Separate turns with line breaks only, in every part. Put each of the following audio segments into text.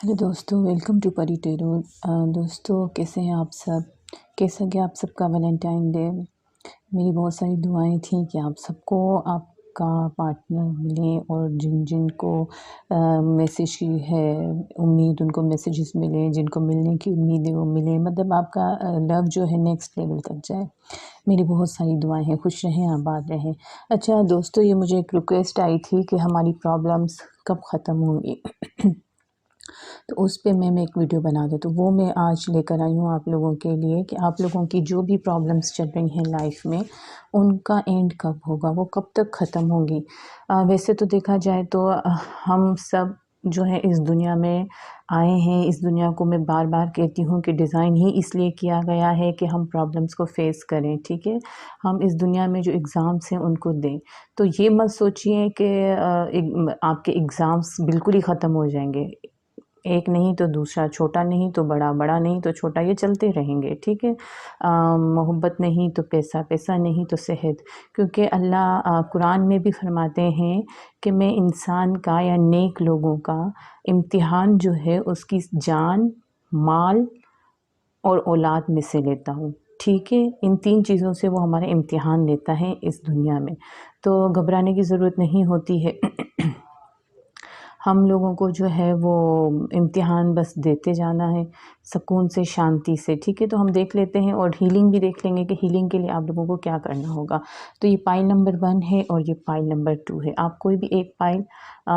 Hello दोस्तों, welcome to परी tarot. दोस्तों, कैसे हैं आप सब? कैसा गया आप सबका वैलेंटाइन डे? मेरी बहुत सारी दुआएं थी कि आप सबको आपका पार्टनर मिले, और जिन जिन को मैसेज की है उम्मीद, उनको मैसेजेस मिले, जिनको मिलने की उम्मीद है वो मिले। मतलब आपका लव जो है नेक्स्ट लेवल तक जाए। मेरी बहुत सारी दुआएं हैं। खुश रहें, आबाद रहें। अच्छा दोस्तों, ये मुझे एक रिक्वेस्ट आई थी कि हमारी प्रॉब्लम्स कब ख़त्म होंगी। तो उस पे मैं एक वीडियो बना दूँ, तो वो मैं आज लेकर आई हूँ आप लोगों के लिए कि आप लोगों की जो भी प्रॉब्लम्स चल रही हैं लाइफ में, उनका एंड कब होगा, वो कब तक ख़त्म होंगी। वैसे तो देखा जाए तो हम सब जो है इस दुनिया में आए हैं। इस दुनिया को मैं बार बार कहती हूँ कि डिज़ाइन ही इसलिए किया गया है कि हम प्रॉब्लम्स को फेस करें, ठीक है। हम इस दुनिया में जो एग्ज़ाम्स हैं उनको दें। तो ये मत सोचिए कि आपके एग्ज़ाम्स बिल्कुल ही ख़त्म हो जाएंगे। एक नहीं तो दूसरा, छोटा नहीं तो बड़ा, बड़ा नहीं तो छोटा, ये चलते रहेंगे, ठीक है। मोहब्बत नहीं तो पैसा, पैसा नहीं तो सेहत। क्योंकि अल्लाह कुरान में भी फरमाते हैं कि मैं इंसान का या नेक लोगों का इम्तिहान जो है उसकी जान, माल और औलाद में से लेता हूँ, ठीक है। इन 3 चीज़ों से वो हमारा इम्तिहान लेता है इस दुनिया में। तो घबराने की ज़रूरत नहीं होती है। हम लोगों को जो है वो इम्तिहान बस देते जाना है, सुकून से, शांति से, ठीक है। तो हम देख लेते हैं और हीलिंग भी देख लेंगे कि हीलिंग के लिए आप लोगों को क्या करना होगा। तो ये पाइल नंबर 1 है और ये पाइल नंबर 2 है। आप कोई भी एक पाइल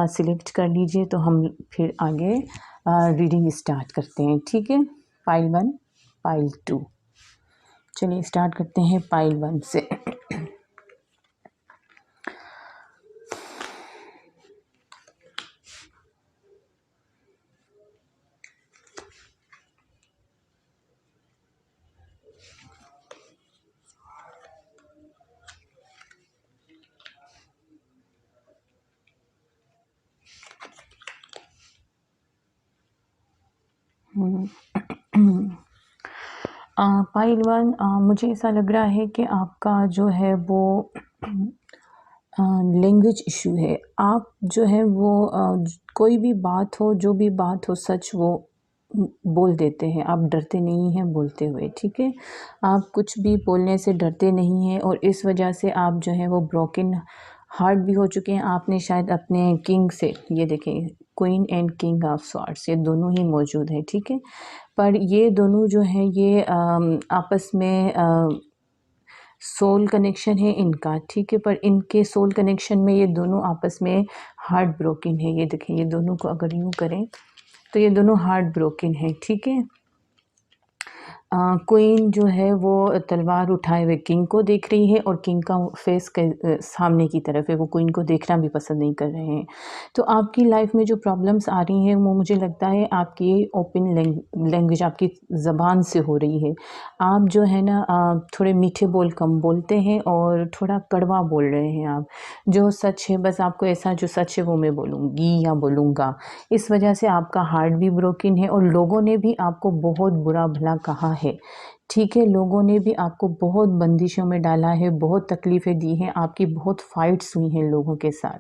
सिलेक्ट कर लीजिए, तो हम फिर आगे रीडिंग स्टार्ट करते हैं, ठीक है। Pile 1, pile 2। चलिए स्टार्ट करते हैं पाइल 1 से। पाइल 1, मुझे ऐसा लग रहा है कि आपका जो है वो लैंग्वेज इशू है। आप जो है वो कोई भी बात हो, जो भी बात हो, सच वो बोल देते हैं। आप डरते नहीं हैं बोलते हुए, ठीक है। आप कुछ भी बोलने से डरते नहीं हैं, और इस वजह से आप जो है वो ब्रोकन हार्ट भी हो चुके हैं। आपने शायद अपने किंग से, ये देखें, queen and king of swords, ये दोनों ही मौजूद है, ठीक है। पर ये दोनों जो है ये आपस में सोल कनेक्शन है इनका, ठीक है। पर इनके सोल कनेक्शन में ये दोनों आपस में हार्ट ब्रोकन है। ये देखें, ये दोनों को अगर यूँ करें तो ये दोनों हार्ट ब्रोकन है, ठीक है। क्वीन जो है वो तलवार उठाए हुए किंग को देख रही है, और किंग का फेस सामने की तरफ है। वो क्वीन को देखना भी पसंद नहीं कर रहे हैं। तो आपकी लाइफ में जो प्रॉब्लम्स आ रही हैं वो मुझे लगता है आपकी ओपन लैंग्वेज, आपकी ज़बान से हो रही है। आप जो है ना थोड़े मीठे बोल कम बोलते हैं, और थोड़ा कड़वा बोल रहे हैं आप। जो सच है, बस आपको ऐसा जो सच है वो मैं बोलूँगी या बोलूँगा। इस वजह से आपका हार्ट भी ब्रोकन है, और लोगों ने भी आपको बहुत बुरा भला कहा है, ठीक है। लोगों ने भी आपको बहुत बंदिशों में डाला है, बहुत तकलीफ़ें दी हैं, आपकी बहुत फ़ाइट्स हुई हैं लोगों के साथ,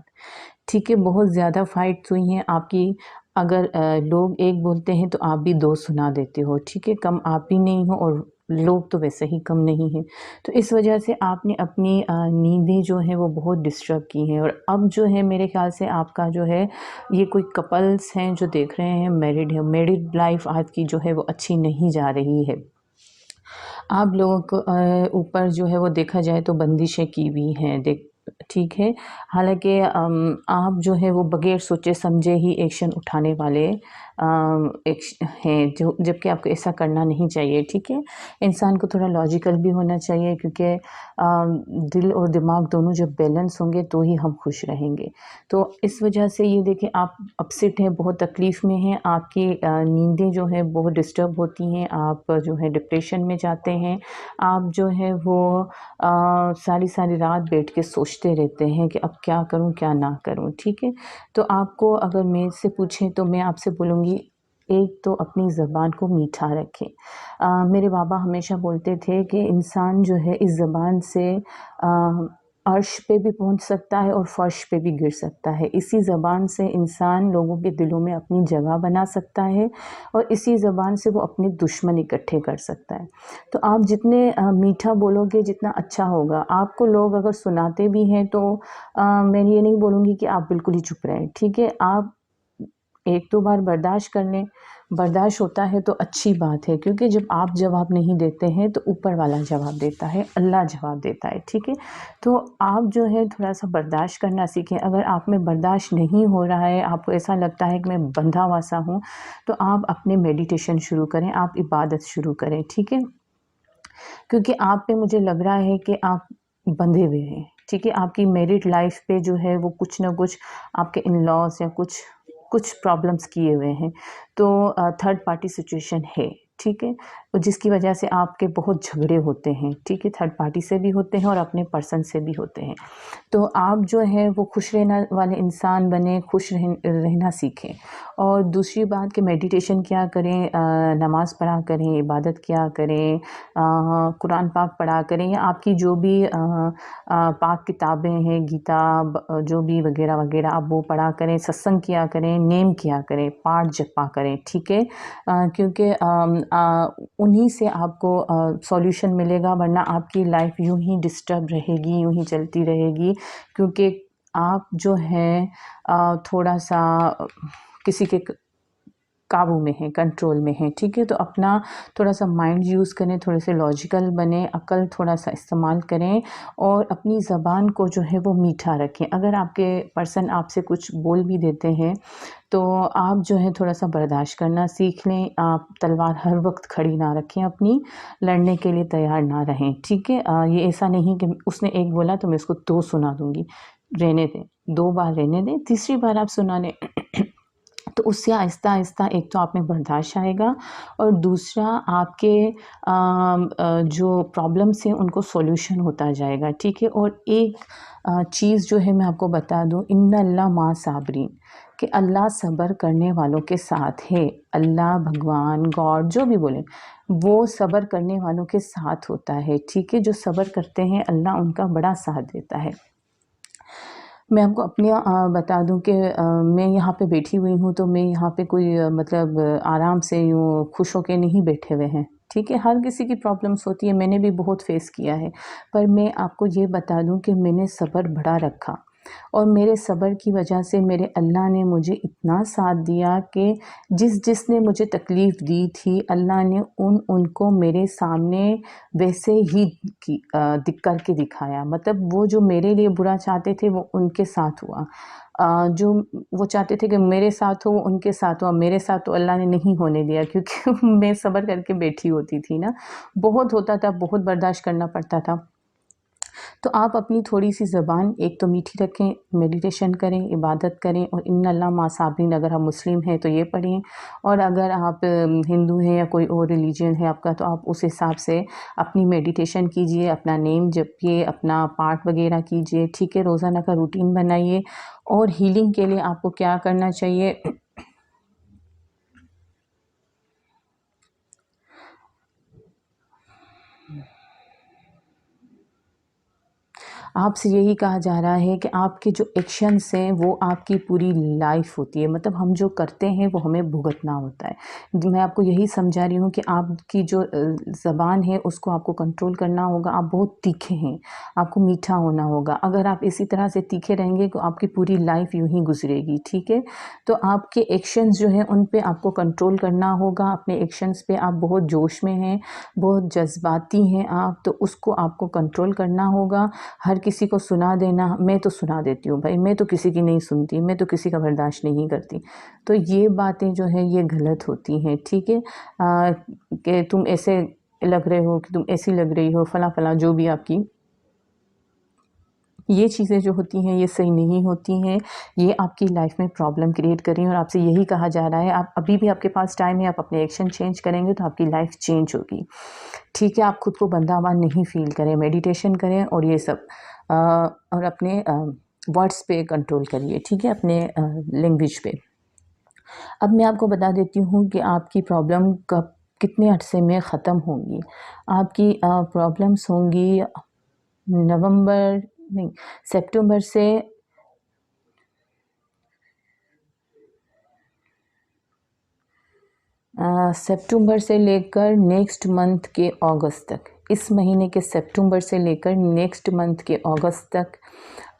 ठीक है। बहुत ज़्यादा फ़ाइट्स हुई हैं आपकी। अगर लोग एक बोलते हैं तो आप भी 2 सुना देते हो, ठीक है। कम आप भी नहीं हो, और लोग तो वैसे ही कम नहीं हैं। तो इस वजह से आपने अपनी नींदें जो हैं वो बहुत डिस्टर्ब की हैं। और अब जो है मेरे ख़्याल से आपका जो है, ये कोई कपल्स हैं जो देख रहे हैं, मैरिड है, मैरिड लाइफ आपकी जो है वो अच्छी नहीं जा रही है। आप लोगों को ऊपर जो है वो देखा जाए तो बंदिशें की हुई हैं, ठीक है। हालाँकि आप जो है वो बगैर सोचे समझे ही एक्शन उठाने वाले हैं, जो जबकि आपको ऐसा करना नहीं चाहिए, ठीक है। इंसान को थोड़ा लॉजिकल भी होना चाहिए, क्योंकि दिल और दिमाग दोनों जब बैलेंस होंगे तो ही हम खुश रहेंगे। तो इस वजह से ये देखिए, आप अपसेट हैं, बहुत तकलीफ़ में हैं, आपकी नींदें जो हैं बहुत डिस्टर्ब होती हैं, आप जो है डिप्रेशन में जाते हैं। आप जो है वो सारी रात बैठ के सोचते रहते हैं कि अब क्या करूं क्या ना करूं, ठीक है। तो आपको अगर मेरे से पूछें तो मैं आपसे बोलूँगी, एक तो अपनी ज़बान को मीठा रखें। मेरे बाबा हमेशा बोलते थे कि इंसान जो है इस ज़बान से अर्श पे भी पहुंच सकता है और फ़र्श पे भी गिर सकता है। इसी ज़बान से इंसान लोगों के दिलों में अपनी जगह बना सकता है और इसी ज़बान से वो अपने दुश्मन इकट्ठे कर सकता है। तो आप जितने मीठा बोलोगे जितना अच्छा होगा। आपको लोग अगर सुनाते भी हैं तो मैं ये नहीं बोलूँगी कि आप बिल्कुल ही चुप रहें, ठीक है? आप 1-2 बार बर्दाश्त कर लें। बर्दाश्त होता है तो अच्छी बात है, क्योंकि जब आप जवाब नहीं देते हैं तो ऊपर वाला जवाब देता है, अल्लाह जवाब देता है, ठीक है? तो आप जो है थोड़ा-सा बर्दाश्त करना सीखें। अगर आप में बर्दाश्त नहीं हो रहा है, आपको ऐसा लगता है कि मैं बंधा हुआ सा हूँ, तो आप अपने मेडिटेशन शुरू करें, आप इबादत शुरू करें, ठीक है? क्योंकि आप पे मुझे लग रहा है कि आप बंधे हुए हैं, ठीक है? आपकी मैरिड लाइफ पे जो है वो कुछ ना कुछ आपके इन-लॉज़ या कुछ प्रॉब्लम्स किए हुए हैं। तो थर्ड पार्टी सिचुएशन है, ठीक है? जिसकी वजह से आपके बहुत झगड़े होते हैं, ठीक है? थर्ड पार्टी से भी होते हैं और अपने पर्सन से भी होते हैं। तो आप जो है वो खुश रहना वाले इंसान बने, खुश रहना सीखें। और दूसरी बात कि मेडिटेशन किया करें, नमाज़ पढ़ा करें, इबादत किया करें, कुरान पाक पढ़ा करें, या आपकी जो भी पाक किताबें हैं, गीता जो भी वगैरह आप वो पढ़ा करें, सत्संग किया करें, नेम किया करें, पाठ जपा करें, ठीक है? क्योंकि उन्हीं से आपको सॉल्यूशन मिलेगा, वरना आपकी लाइफ यूं ही डिस्टर्ब रहेगी, यूं ही चलती रहेगी, क्योंकि आप जो हैं थोड़ा-सा किसी के काबू में हैं, कंट्रोल में हैं, ठीक है? तो अपना थोड़ा-सा माइंड यूज़ करें, थोड़े से लॉजिकल बनें, अक्ल थोड़ा-सा इस्तेमाल करें और अपनी ज़बान को जो है वो मीठा रखें। अगर आपके पर्सन आपसे कुछ बोल भी देते हैं, तो आप जो है थोड़ा-सा बर्दाश्त करना सीख लें। आप तलवार हर वक़्त खड़ी ना रखें अपनी, लड़ने के लिए तैयार ना रहें, ठीक है? ये ऐसा नहीं कि उसने एक बोला तो मैं उसको 2 सुना दूँगी, रहने दें, 2 बार रहने दें, तीसरी बार आप सुना लें। तो उससे आहिस्ता-आहिस्ता एक तो आप में बर्दाश्त आएगा और दूसरा आपके जो प्रॉब्लम्स हैं उनको सॉल्यूशन होता जाएगा, ठीक है? और एक चीज़ जो है मैं आपको बता दूँ, इन्नल्लाह माअ साबिरीन, कि अल्लाह सब्र करने वालों के साथ है। अल्लाह, भगवान, गॉड जो भी बोलें, वो सब्र करने वालों के साथ होता है, ठीक है? जो सब्र करते हैं अल्लाह उनका बड़ा साथ देता है। मैं आपको अपनी बता दूँ कि मैं यहाँ पे बैठी हुई हूँ, तो मैं यहाँ पे कोई मतलब आराम से यूँ खुश होके नहीं बैठे हुए हैं, ठीक है? हर किसी की प्रॉब्लम्स होती है, मैंने भी बहुत फेस किया है। पर मैं आपको ये बता दूँ कि मैंने सब्र बड़ा रखा और मेरे सब्र की वजह से मेरे अल्लाह ने मुझे इतना साथ दिया कि जिसने मुझे तकलीफ़ दी थी, अल्लाह ने उनको मेरे सामने वैसे ही करके दिखाया। मतलब वो जो मेरे लिए बुरा चाहते थे वो उनके साथ हुआ। जो वो चाहते थे कि मेरे साथ हो वो उनके साथ हुआ, मेरे साथ तो अल्लाह ने नहीं होने दिया, क्योंकि मैं सब्र करके बैठी होती थी ना। बहुत होता था, बहुत बर्दाश्त करना पड़ता था। तो आप अपनी थोड़ी-सी ज़बान एक तो मीठी रखें, मेडिटेशन करें, इबादत करें और इन्नल्लाह माअ साबिरीन, अगर आप मुस्लिम हैं तो ये पढ़ें, और अगर आप हिंदू हैं या कोई और रिलीजन है आपका, तो आप उस हिसाब से अपनी मेडिटेशन कीजिए, अपना नेम जपिए, अपना पाठ वगैरह कीजिए, ठीक है? रोज़ाना का रूटीन बनाइए। और हीलिंग के लिए आपको क्या करना चाहिए? आपसे यही कहा जा रहा है कि आपके जो एक्शंस हैं वो आपकी पूरी लाइफ होती है, मतलब हम जो करते हैं वो हमें भुगतना होता है। मैं आपको यही समझा रही हूँ कि आपकी जो ज़बान है उसको आपको कंट्रोल करना होगा। आप बहुत तीखे हैं, आपको मीठा होना होगा। अगर आप इसी तरह से तीखे रहेंगे तो आपकी पूरी लाइफ यूँ ही गुजरेगी, ठीक है? तो आपके एक्शंस जो हैं उन पे आपको कंट्रोल करना होगा। अपने एक्शंस पे आप बहुत जोश में हैं, बहुत जज़्बाती हैं आप, तो उसको आपको कंट्रोल करना होगा। हर किसी को सुना देना, मैं तो सुना देती हूँ भाई, मैं तो किसी की नहीं सुनती, मैं तो किसी का बर्दाश्त नहीं करती। तो ये बातें जो हैं ये गलत होती हैं, ठीक है? कि तुम ऐसे लग रहे हो, कि तुम ऐसी लग रही हो, फला-फला जो भी आपकी ये चीज़ें जो होती हैं ये सही नहीं होती हैं। ये आपकी लाइफ में प्रॉब्लम क्रिएट कर रही हैं और आपसे यही कहा जा रहा है, आप अभी भी आपके पास टाइम है, आप अपने एक्शन चेंज करेंगे तो आपकी लाइफ चेंज होगी। ठीक है? आप खुद को बंधा हुआ नहीं फ़ील करें, मेडिटेशन करें और ये सब और अपने वर्ड्स पे कंट्रोल करिए, ठीक है? अपने लैंग्वेज पे। अब मैं आपको बता देती हूँ कि आपकी प्रॉब्लम कब कितने अरसे में ख़त्म होंगी। आपकी प्रॉब्लम्स होंगी नवंबर नहीं, सितंबर से सितंबर से लेकर नेक्स्ट मंथ के अगस्त तक, इस महीने के सितंबर से लेकर नेक्स्ट मंथ के अगस्त तक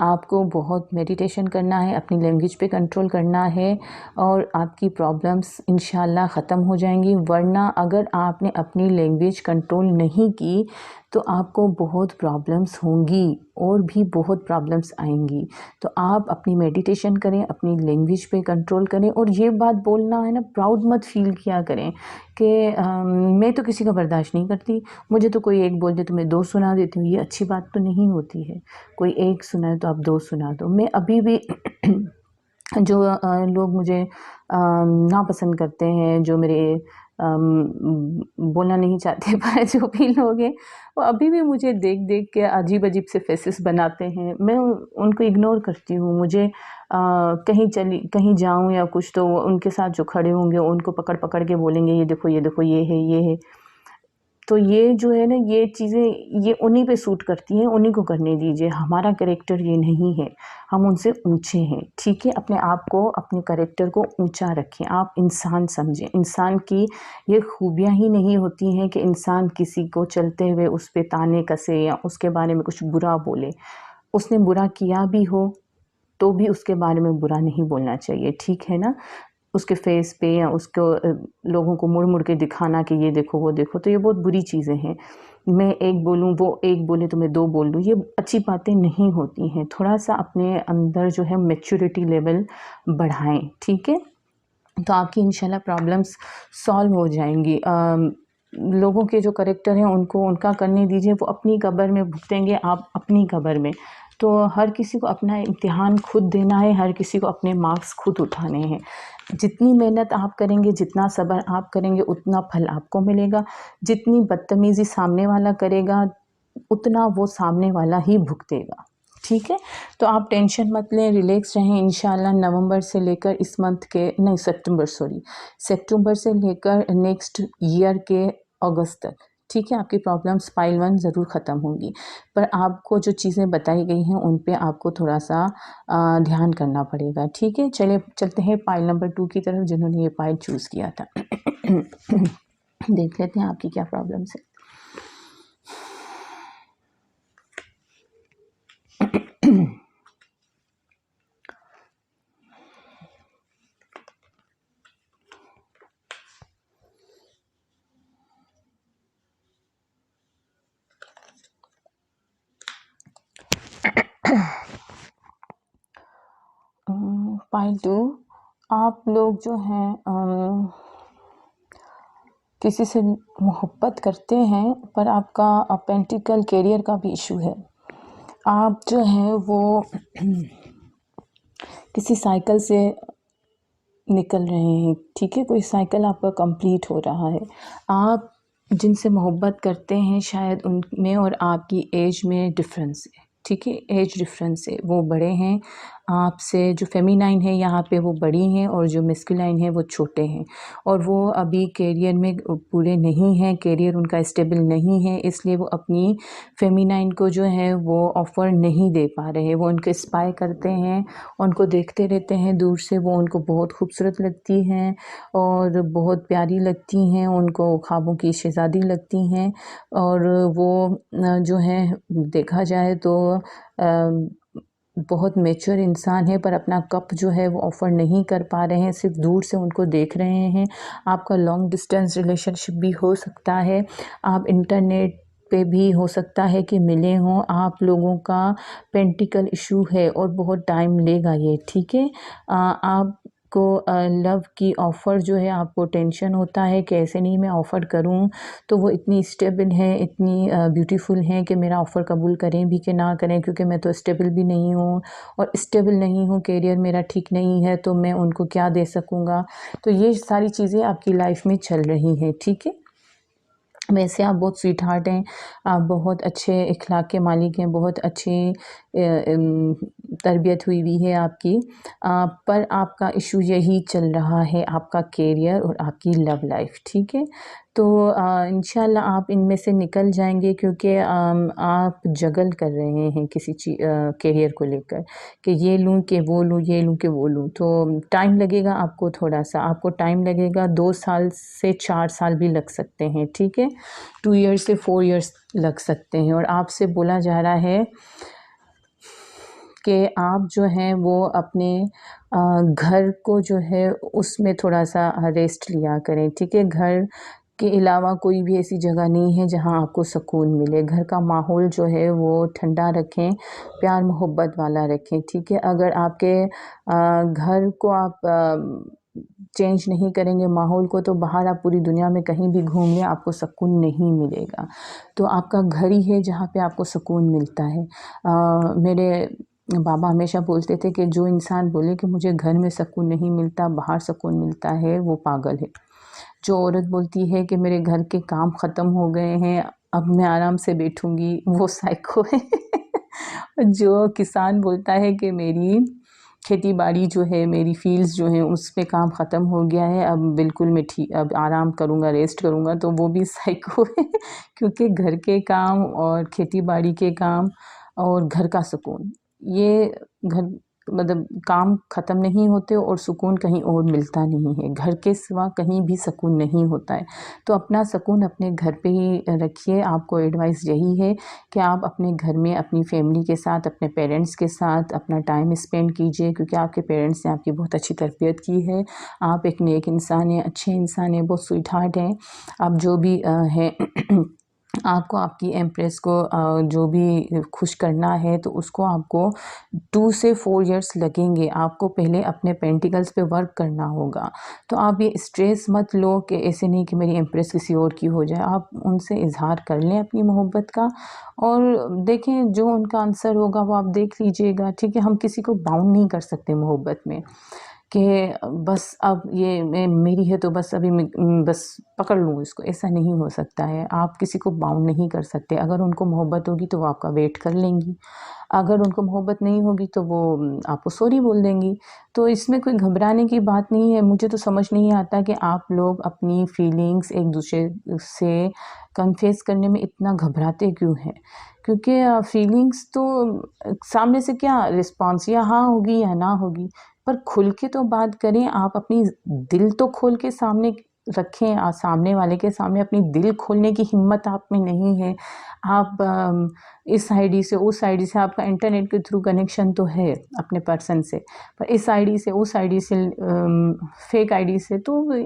आपको बहुत मेडिटेशन करना है, अपनी लैंग्वेज पे कंट्रोल करना है और आपकी प्रॉब्लम्स इंशाल्लाह ख़त्म हो जाएंगी। वरना अगर आपने अपनी लैंग्वेज कंट्रोल नहीं की तो आपको बहुत प्रॉब्लम्स होंगी और भी बहुत प्रॉब्लम्स आएंगी। तो आप अपनी मेडिटेशन करें, अपनी लैंग्वेज पे कंट्रोल करें और ये बात बोलना है ना, प्राउड मत फील किया करें कि मैं तो किसी का बर्दाश्त नहीं करती, मुझे तो कोई एक बोल दे तो मैं दो सुना देती हूँ। ये अच्छी बात तो नहीं होती है। कोई एक सुनाए तो आप दो सुना दो। मैं अभी भी जो लोग मुझे नापसंद करते हैं, जो मेरे बोलना नहीं चाहते पर जो भी लोग हैं वो अभी भी मुझे देख देख के अजीब-अजीब से फेसेस बनाते हैं। मैं उनको इग्नोर करती हूँ। मुझे कहीं जाऊँ या कुछ तो उनके साथ जो खड़े होंगे उनको पकड़-पकड़ के बोलेंगे ये देखो, ये देखो, ये है। तो ये जो है ना, ये चीज़ें ये उन्हीं पे सूट करती हैं, उन्हीं को करने दीजिए। हमारा कैरेक्टर ये नहीं है, हम उनसे ऊँचे हैं, ठीक है? अपने आप को, अपने कैरेक्टर को ऊँचा रखें। आप इंसान समझें। इंसान की ये खूबियाँ ही नहीं होती हैं कि इंसान किसी को चलते हुए उस पे ताने कसे या उसके बारे में कुछ बुरा बोले। उसने बुरा किया भी हो, तो भी उसके बारे में बुरा नहीं बोलना चाहिए, ठीक है ना? उसके फेस पे या उसको लोगों को मुड़-मुड़ के दिखाना कि ये देखो, वो देखो, तो ये बहुत बुरी चीज़ें हैं। मैं एक बोलूँ, वो एक बोले तो मैं दो बोल दूँ, ये अच्छी बातें नहीं होती हैं। थोड़ा-सा अपने अंदर जो है मैच्योरिटी लेवल बढ़ाएँ, ठीक है? तो आपकी इंशाल्लाह प्रॉब्लम्स सॉल्व हो जाएँगी। लोगों के जो कैरेक्टर हैं उनको उनका करने दीजिए, वो अपनी कब्र में भुगतेंगे, आप अपनी कब्र में। तो हर किसी को अपना इम्तिहान खुद देना है, हर किसी को अपने मार्क्स खुद उठाने हैं। जितनी मेहनत आप करेंगे, जितना सब्र आप करेंगे, उतना फल आपको मिलेगा। जितनी बदतमीज़ी सामने वाला करेगा, उतना वो सामने वाला ही भुगतेगा, ठीक है? तो आप टेंशन मत लें, रिलैक्स रहें। इंशाल्लाह नवंबर से लेकर इस मंथ के नहीं सितंबर से लेकर नेक्स्ट ईयर के अगस्त तक, ठीक है? आपकी प्रॉब्लम्स पाइल 1 ज़रूर ख़त्म होंगी। पर आपको जो चीज़ें बताई गई हैं उन पे आपको थोड़ा-सा ध्यान करना पड़ेगा, ठीक है? चलिए चलते हैं पाइल नंबर 2 की तरफ, जिन्होंने ये पाइल चूज़ किया था। देख लेते हैं आपकी क्या प्रॉब्लम्स है। पाइल 2, आप लोग जो हैं किसी से मोहब्बत करते हैं पर आपका पेंटिकल करियर का भी इशू है। आप जो हैं वो किसी साइकिल से निकल रहे हैं, ठीक है? कोई साइकिल आपका कंप्लीट हो रहा है। आप जिनसे मोहब्बत करते हैं शायद उनमें और आपकी एज में डिफ़रेंस है, ठीक है? एज डिफ़रेंस है, वो बड़े हैं आपसे। जो फेमिनाइन है यहाँ पे वो बड़ी हैं और जो मैस्कुलाइन है वो छोटे हैं और वो अभी करियर में पूरे नहीं हैं, करियर उनका स्टेबल नहीं है, इसलिए वो अपनी फेमिनाइन को जो है वो ऑफ़र नहीं दे पा रहे हैं। वो उनको स्पाई करते हैं, उनको देखते रहते हैं दूर से, वो उनको बहुत खूबसूरत लगती हैं और बहुत प्यारी लगती हैं, उनको ख्वाबों की शहज़ादी लगती हैं और वो जो है देखा जाए तो बहुत मैच्योर इंसान है पर अपना कप जो है वो ऑफ़र नहीं कर पा रहे हैं, सिर्फ दूर से उनको देख रहे हैं। आपका लॉन्ग डिस्टेंस रिलेशनशिप भी हो सकता है, आप इंटरनेट पे भी हो सकता है कि मिले हों। आप लोगों का पेंटिकल इशू है और बहुत टाइम लेगा ये, ठीक है? आपको लव की ऑफ़र जो है, आपको टेंशन होता है कि ऐसे नहीं मैं ऑफ़र करूँ तो वो इतनी स्टेबल हैं, इतनी ब्यूटीफुल हैं कि मेरा ऑफ़र कबूल करें भी कि ना करें, क्योंकि मैं तो स्टेबल भी नहीं हूँ और स्टेबल नहीं हूँ, करियर मेरा ठीक नहीं है, तो मैं उनको क्या दे सकूँगा? तो ये सारी चीज़ें आपकी लाइफ में चल रही हैं, ठीक है? वैसे आप बहुत स्वीट हार्ट हैं, आप बहुत अच्छे इख़्लाक़ के मालिक हैं, बहुत अच्छे तरबियत हुई है आपकी, पर आपका इशू यही चल रहा है, आपका करियर और आपकी लव लाइफ, ठीक है। तो इंशाल्लाह आप इनमें से निकल जाएंगे, क्योंकि आप जगल कर रहे हैं किसी करियर को लेकर कि ये लूँ कि वो लूँ, ये लूँ कि वो लूँ। तो टाइम लगेगा आपको, थोड़ा सा आपको टाइम लगेगा, 2 साल से 4 साल भी लग सकते हैं, ठीक है। 2 ईयर्स से 4 ईयर्स लग सकते हैं। और आपसे बोला जा रहा है कि आप जो हैं वो अपने घर को जो है उसमें थोड़ा सा रेस्ट लिया करें, ठीक है। घर के अलावा कोई भी ऐसी जगह नहीं है जहां आपको सुकून मिले। घर का माहौल जो है वो ठंडा रखें, प्यार मोहब्बत वाला रखें, ठीक है। अगर आपके घर को आप चेंज नहीं करेंगे माहौल को, तो बाहर आप पूरी दुनिया में कहीं भी घूम लें, आपको सुकून नहीं मिलेगा। तो आपका घर ही है जहाँ पे आपको सुकून मिलता है। मेरे बाबा हमेशा बोलते थे कि जो इंसान बोले कि मुझे घर में सुकून नहीं मिलता, बाहर सुकून मिलता है, वो पागल है। जो औरत बोलती है कि मेरे घर के काम ख़त्म हो गए हैं, अब मैं आराम से बैठूंगी, वो साइको है। जो किसान बोलता है कि मेरी खेती बाड़ी जो है, मेरी फील्ड्स जो हैं, उसमें काम ख़त्म हो गया है, अब बिल्कुल मैं ठीक, अब आराम करूँगा, रेस्ट करूँगा, तो वो भी साइको है। क्योंकि घर के काम और खेती बाड़ी के काम और घर का सुकून, ये घर मतलब काम ख़त्म नहीं होते और सुकून कहीं और मिलता नहीं है। घर के सिवा कहीं भी सुकून नहीं होता है। तो अपना सुकून अपने घर पे ही रखिए। आपको एडवाइस यही है कि आप अपने घर में अपनी फैमिली के साथ, अपने पेरेंट्स के साथ अपना टाइम स्पेंड कीजिए, क्योंकि आपके पेरेंट्स ने आपकी बहुत अच्छी तरबियत की है। आप एक नेक इंसान हैं, अच्छे इंसान हैं, बहुत स्वीट हार्ट हैं। आप जो भी हैं आपको आपकी एम्प्रेस को जो भी खुश करना है, तो उसको आपको 2 से 4 इयर्स लगेंगे। आपको पहले अपने पेंटिकल्स पे वर्क करना होगा। तो आप ये स्ट्रेस मत लो कि ऐसे नहीं कि मेरी एम्प्रेस किसी और की हो जाए। आप उनसे इजहार कर लें अपनी मोहब्बत का, और देखें जो उनका आंसर होगा वो आप देख लीजिएगा, ठीक है। हम किसी को बाउंड नहीं कर सकते मोहब्बत में कि बस अब ये मेरी है तो बस अभी मैं बस पकड़ लूँ इसको, ऐसा नहीं हो सकता है। आप किसी को बाउंड नहीं कर सकते। अगर उनको मोहब्बत होगी तो वो आपका वेट कर लेंगी, अगर उनको मोहब्बत नहीं होगी तो वो आपको सॉरी बोल देंगी। तो इसमें कोई घबराने की बात नहीं है। मुझे तो समझ नहीं आता कि आप लोग अपनी फीलिंग्स एक दूसरे से कन्फेस करने में इतना घबराते क्यों हैं। क्योंकि फीलिंग्स तो सामने से क्या रिस्पॉन्स, या हाँ होगी या ना होगी, पर खुल के तो बात करें। आप अपनी दिल तो खोल के सामने रखें, सामने वाले के सामने अपनी दिल खोलने की हिम्मत आप में नहीं है। आप इस आईडी से उस आईडी से, आपका इंटरनेट के थ्रू कनेक्शन तो है अपने पर्सन से, पर इस आईडी से उस आईडी से, फेक आईडी से, तो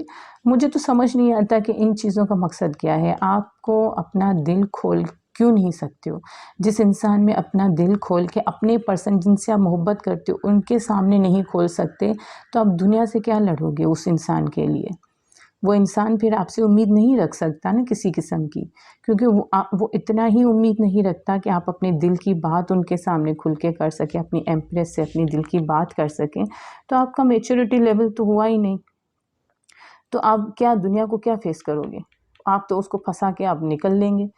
मुझे तो समझ नहीं आता कि इन चीज़ों का मकसद क्या है। आपको अपना दिल खोल क्यों नहीं सकते हो। जिस इंसान में अपना दिल खोल के अपने पर्सन जिनसे आप मोहब्बत करते हो उनके सामने नहीं खोल सकते, तो आप दुनिया से क्या लड़ोगे उस इंसान के लिए। वो इंसान फिर आपसे उम्मीद नहीं रख सकता ना किसी किस्म की, क्योंकि वो इतना ही उम्मीद नहीं रखता कि आप अपने दिल की बात उनके सामने खुल के कर सकें, अपनी एम्प्रेस से अपनी दिल की बात कर सकें। तो आपका मैच्योरिटी लेवल तो हुआ ही नहीं। तो आप क्या दुनिया को क्या फेस करोगे। आप तो उसको फंसा के आप निकल लेंगे।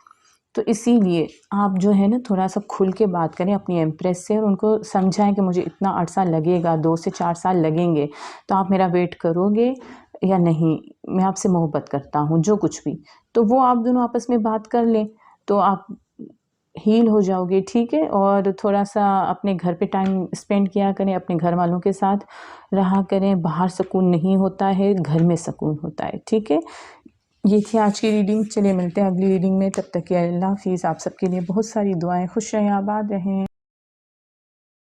तो इसीलिए आप जो है ना थोड़ा सा खुल के बात करें अपनी एम्प्रेस से, और उनको समझाएं कि मुझे इतना अरसा लगेगा, 2 से 4 साल लगेंगे, तो आप मेरा वेट करोगे या नहीं। मैं आपसे मोहब्बत करता हूँ, जो कुछ भी। तो वो आप दोनों आपस में बात कर लें, तो आप हील हो जाओगे, ठीक है। और थोड़ा सा अपने घर पे टाइम स्पेंड किया करें, अपने घर वालों के साथ रहा करें। बाहर सुकून नहीं होता है, घर में सुकून होता है, ठीक है। ये थी आज की रीडिंग। चलिए मिलते हैं अगली रीडिंग में, तब तक के अल्लाह हाफिज़। आप सबके लिए बहुत सारी दुआएं। खुश रहें, आबाद रहें।